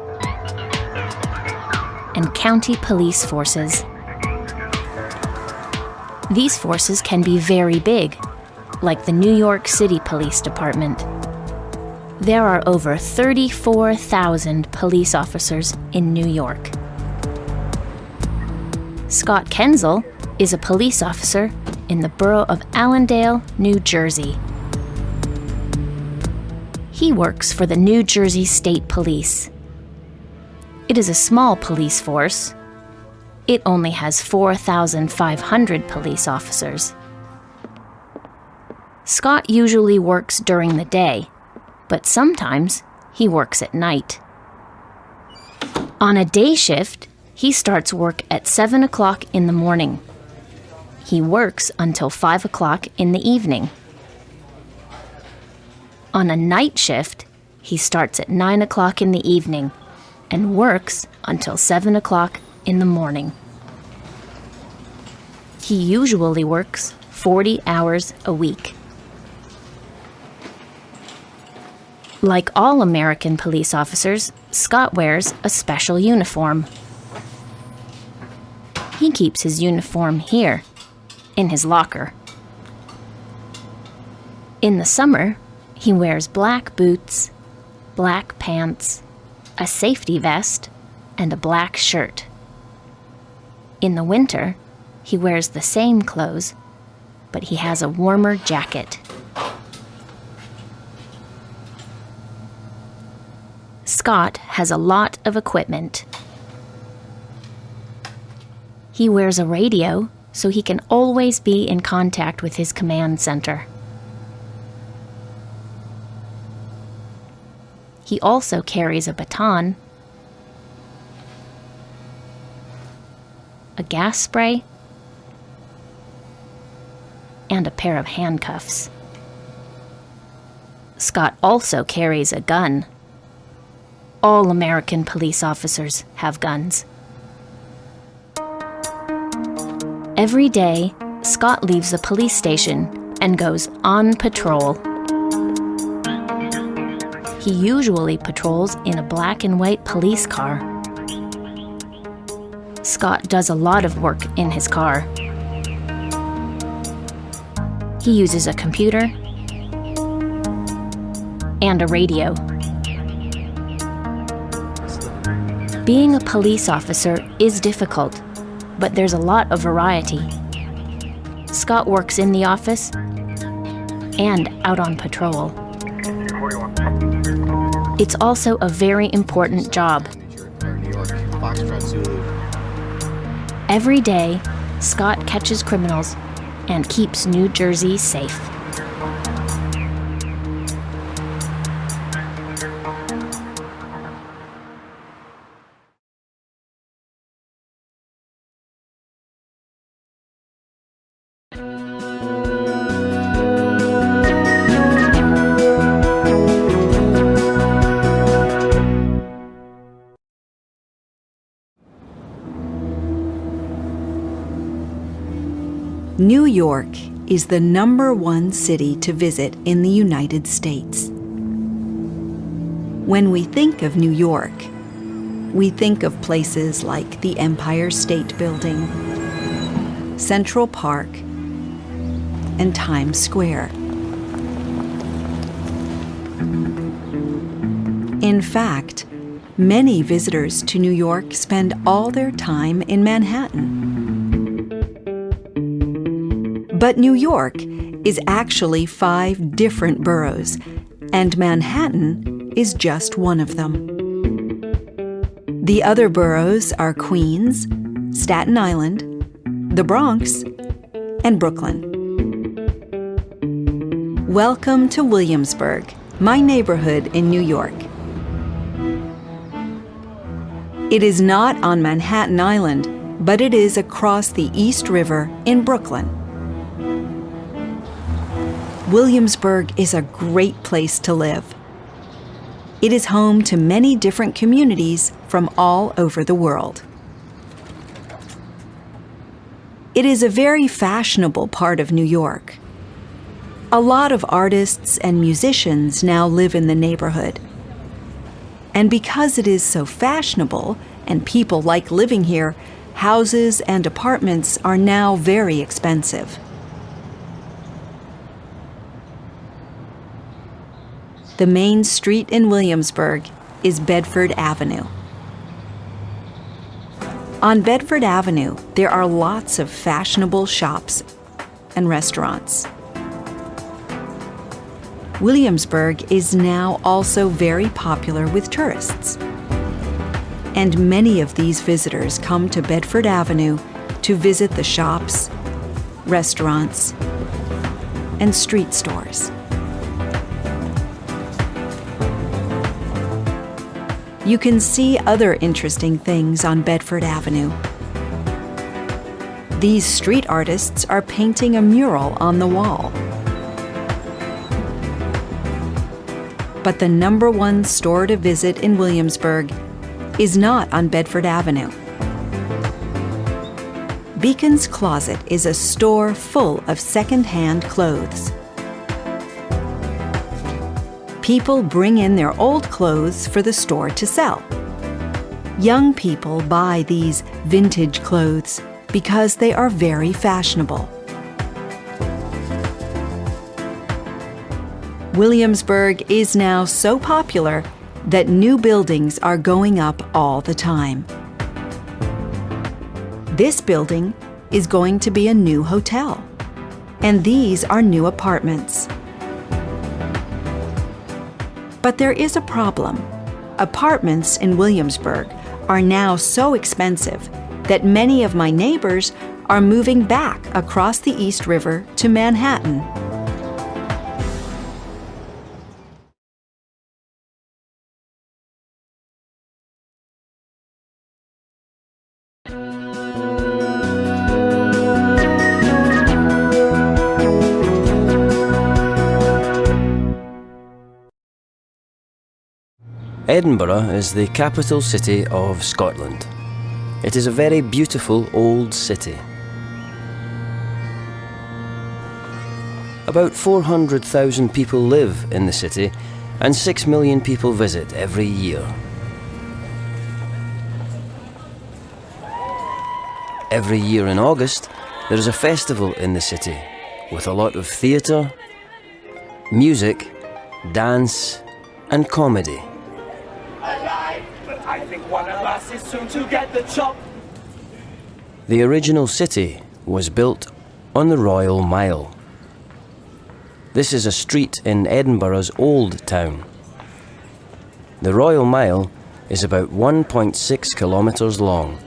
and county police forces. These forces can be very big, like the New York City Police Department. There are over 34,000 police officers in New York. Scott Kenzel is a police officer in the borough of Allendale, New Jersey. He works for the New Jersey State Police. It is a small police force. It only has 4,500 police officers. Scott usually works during the day, but sometimes he works at night. On a day shift, he starts work at 7 o'clock in the morning. He works until 5 o'clock in the evening. On a night shift, he starts at 9 o'clock in the evening and works until 7 o'clock in the morning. He usually works 40 hours a week. Like all American police officers, Scott wears a special uniform. He keeps his uniform here, in his locker. In the summer, he wears black boots, black pants, a safety vest, and a black shirt. In the winter, he wears the same clothes, but he has a warmer jacket. Scott has a lot of equipment. He wears a radio so he can always be in contact with his command center. He also carries a baton, a gas spray, and a pair of handcuffs. Scott also carries a gun. All American police officers have guns. Every day, Scott leaves the police station and goes on patrol. He usually patrols in a black and white police car. Scott does a lot of work in his car. He uses a computer and a radio. Being a police officer is difficult, but there's a lot of variety. Scott works in the office and out on patrol. It's also a very important job. Every day, Scott catches criminals and keeps New Jersey safe. New York is the #1 city to visit in the United States. When we think of New York, we think of places like the Empire State Building, Central Park, and Times Square. In fact, many visitors to New York spend all their time in Manhattan. But New York is actually 5 different boroughs, and Manhattan is just one of them. The other boroughs are Queens, Staten Island, the Bronx, and Brooklyn. Welcome to Williamsburg, my neighborhood in New York. It is not on Manhattan Island, but it is across the East River in Brooklyn. Williamsburg is a great place to live. It is home to many different communities from all over the world. It is a very fashionable part of New York. A lot of artists and musicians now live in the neighborhood. And because it is so fashionable and people like living here, houses and apartments are now very expensive. The main street in Williamsburg is Bedford Avenue. On Bedford Avenue, there are lots of fashionable shops and restaurants. Williamsburg is now also very popular with tourists. And many of these visitors come to Bedford Avenue to visit the shops, restaurants, and street stores. You can see other interesting things on Bedford Avenue. These street artists are painting a mural on the wall. But the #1 store to visit in Williamsburg is not on Bedford Avenue. Beacon's Closet is a store full of second-hand clothes. People bring in their old clothes for the store to sell. Young people buy these vintage clothes because they are very fashionable. Williamsburg is now so popular that new buildings are going up all the time. This building is going to be a new hotel, and these are new apartments. But there is a problem. Apartments in Williamsburg are now so expensive that many of my neighbors are moving back across the East River to Manhattan. Edinburgh is the capital city of Scotland. It is a very beautiful old city. About 400,000 people live in the city, and 6 million people visit every year. Every year in August, there is a festival in the city with a lot of theatre, music, dance, and comedy. Alive, but I think one of us is soon to get the chop. The original city was built on the Royal Mile. This is a street in Edinburgh's Old Town. The Royal Mile is about 1.6 kilometres long.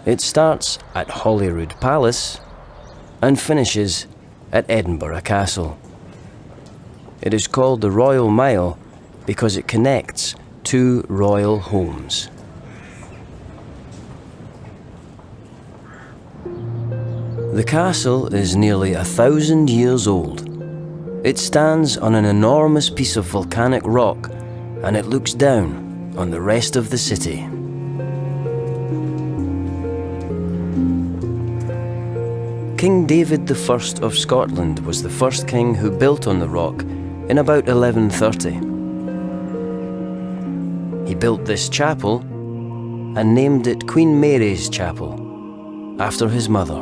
It starts at Holyrood Palace and finishes at Edinburgh Castle. It is called the Royal Mile because it connects two royal homes. The castle is nearly 1,000 years old. It stands on an enormous piece of volcanic rock, and it looks down on the rest of the city. King David I of Scotland was the first king who built on the rock in about 1130. He built this chapel and named it Queen Mary's Chapel, after his mother.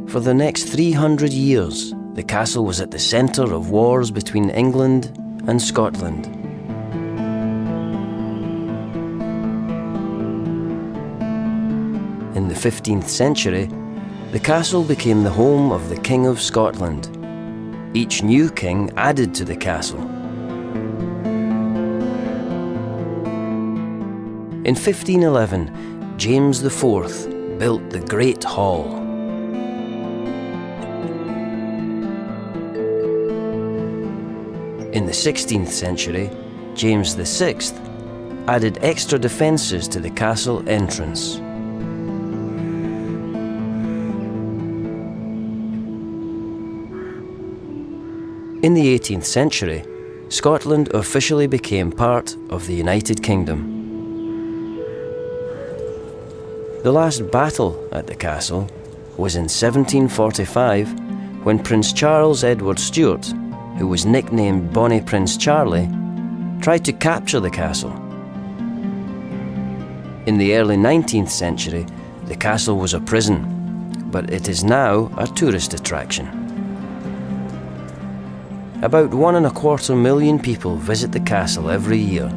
For the next 300 years, the castle was at the centre of wars between England and Scotland. In the 15th century, the castle became the home of the King of Scotland. Each new king added to the castle. In 1511, James IV built the Great Hall. In the 16th century, James VI added extra defences to the castle entrance. In the 18th century, Scotland officially became part of the United Kingdom. The last battle at the castle was in 1745 when Prince Charles Edward Stuart, who was nicknamed Bonnie Prince Charlie, tried to capture the castle. In the early 19th century, the castle was a prison, but it is now a tourist attraction. About 1.25 million people visit the castle every year.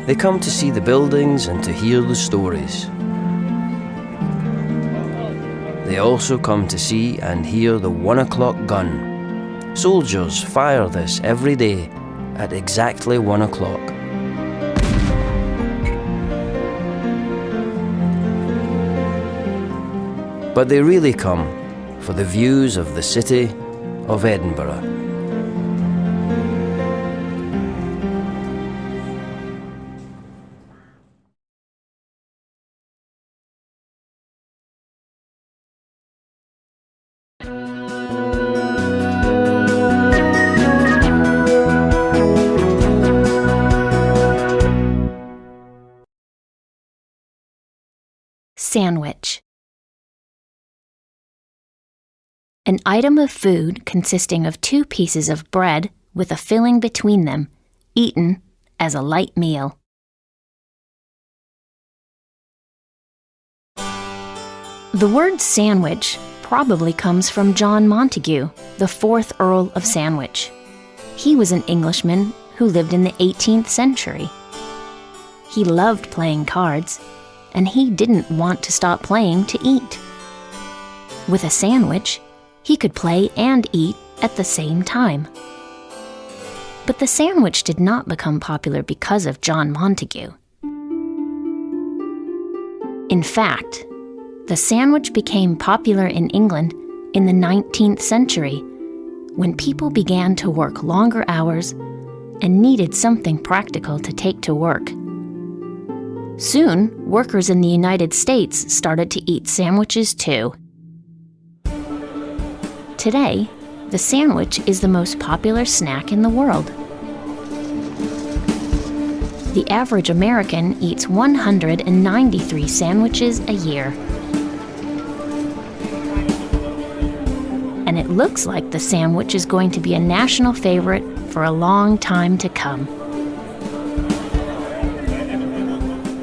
They come to see the buildings and to hear the stories. They also come to see and hear the 1 o'clock gun. Soldiers fire this every day at exactly 1 o'clock. But they really come for the views of the city of Edinburgh. Sandwich. An item of food consisting of 2 pieces of bread with a filling between them, eaten as a light meal. The word sandwich probably comes from John Montagu, the 4th Earl of Sandwich. He was an Englishman who lived in the 18th century. He loved playing cards, and he didn't want to stop playing to eat. With a sandwich, he could play and eat at the same time. But the sandwich did not become popular because of John Montagu. In fact, the sandwich became popular in England in the 19th century, when people began to work longer hours and needed something practical to take to work. Soon, workers in the United States started to eat sandwiches too. Today, the sandwich is the most popular snack in the world. The average American eats 193 sandwiches a year. And it looks like the sandwich is going to be a national favorite for a long time to come.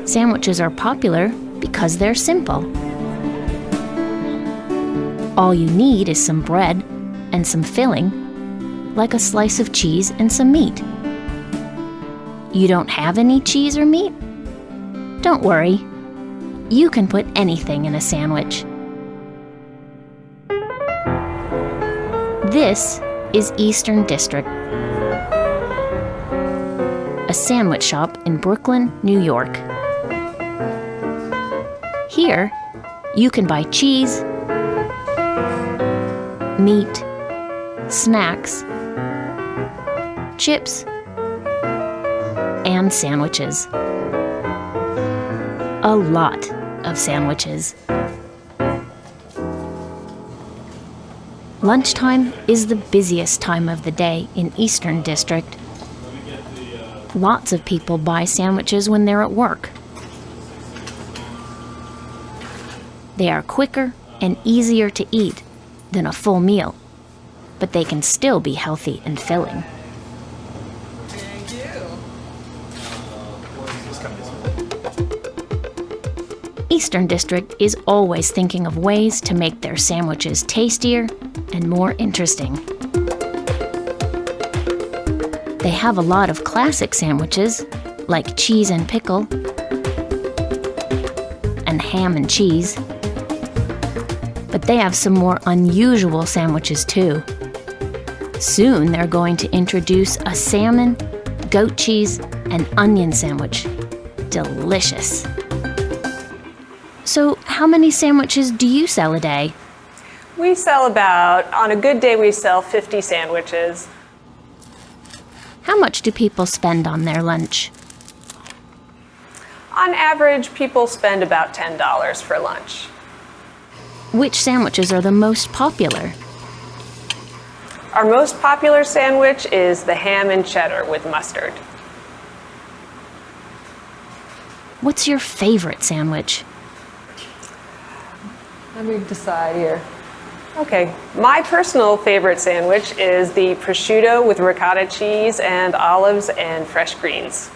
Sandwiches are popular because they're simple. All you need is some bread and some filling, like a slice of cheese and some meat. You don't have any cheese or meat? Don't worry. You can put anything in a sandwich. This is Eastern District, a sandwich shop in Brooklyn, New York. Here, you can buy cheese, meat, snacks, chips, and sandwiches. A lot of sandwiches. Lunchtime is the busiest time of the day in Eastern District. Lots of people buy sandwiches when they're at work. They are quicker and easier to eat than a full meal, but they can still be healthy and filling. Eastern District is always thinking of ways to make their sandwiches tastier and more interesting. They have a lot of classic sandwiches, like cheese and pickle, and ham and cheese. But they have some more unusual sandwiches too. Soon they're going to introduce a salmon, goat cheese, and onion sandwich. Delicious. So, how many sandwiches do you sell a day? We sell on a good day, we sell 50 sandwiches. How much do people spend on their lunch? On average, people spend about $10 for lunch. Which sandwiches are the most popular? Our most popular sandwich is the ham and cheddar with mustard. What's your favorite sandwich? Let me decide here. Okay, my personal favorite sandwich is the prosciutto with ricotta cheese and olives and fresh greens.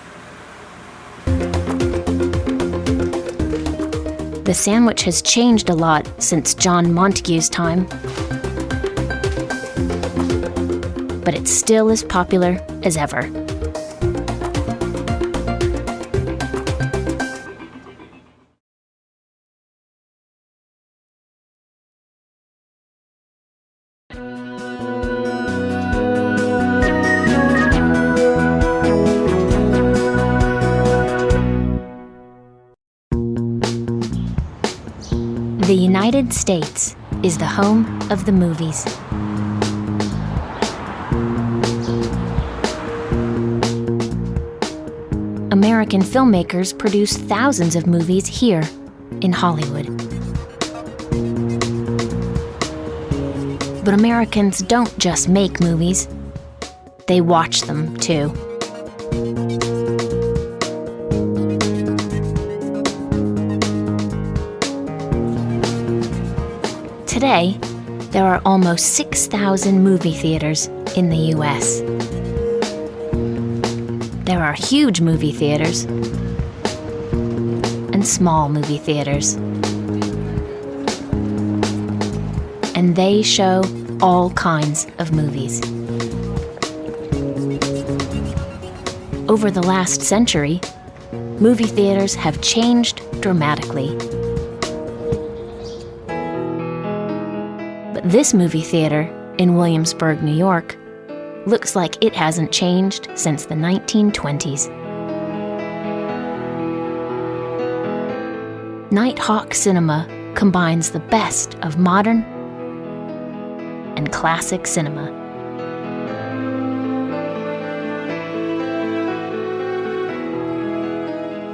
The sandwich has changed a lot since John Montague's time, but it's still as popular as ever. The United States is the home of the movies. American filmmakers produce thousands of movies here in Hollywood. But Americans don't just make movies, they watch them too. Today, there are almost 6,000 movie theaters in the U.S. There are huge movie theaters and small movie theaters. And they show all kinds of movies. Over the last century, movie theaters have changed dramatically. But this movie theater in Williamsburg, New York, looks like it hasn't changed since the 1920s. Nighthawk Cinema combines the best of modern and classic cinema.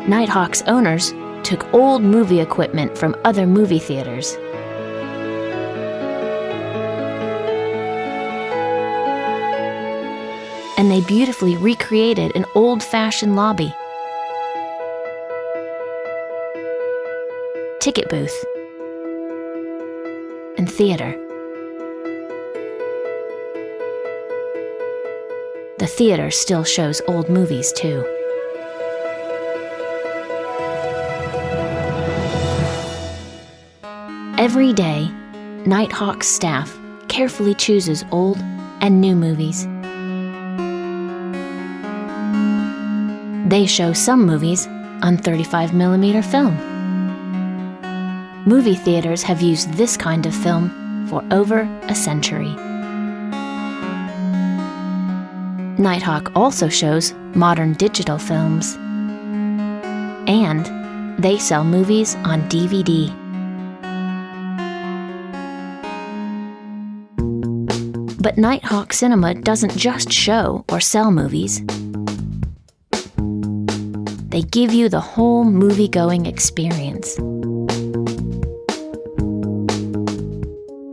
Nighthawk's owners took old movie equipment from other movie theaters. And they beautifully recreated an old-fashioned lobby, ticket booth, and theater. The theater still shows old movies, too. Every day, Nighthawk's staff carefully chooses old and new movies. They show some movies on 35mm film. Movie theaters have used this kind of film for over a century. Nighthawk also shows modern digital films. And they sell movies on DVD. But Nighthawk Cinema doesn't just show or sell movies. They give you the whole movie-going experience.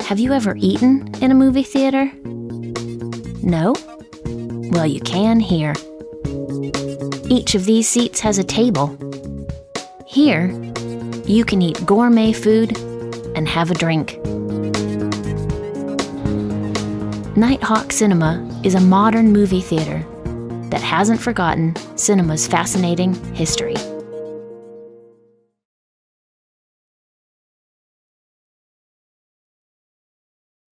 Have you ever eaten in a movie theater? No? Well, you can here. Each of these seats has a table. Here, you can eat gourmet food and have a drink. Nighthawk Cinema is a modern movie theater that hasn't forgotten cinema's fascinating history.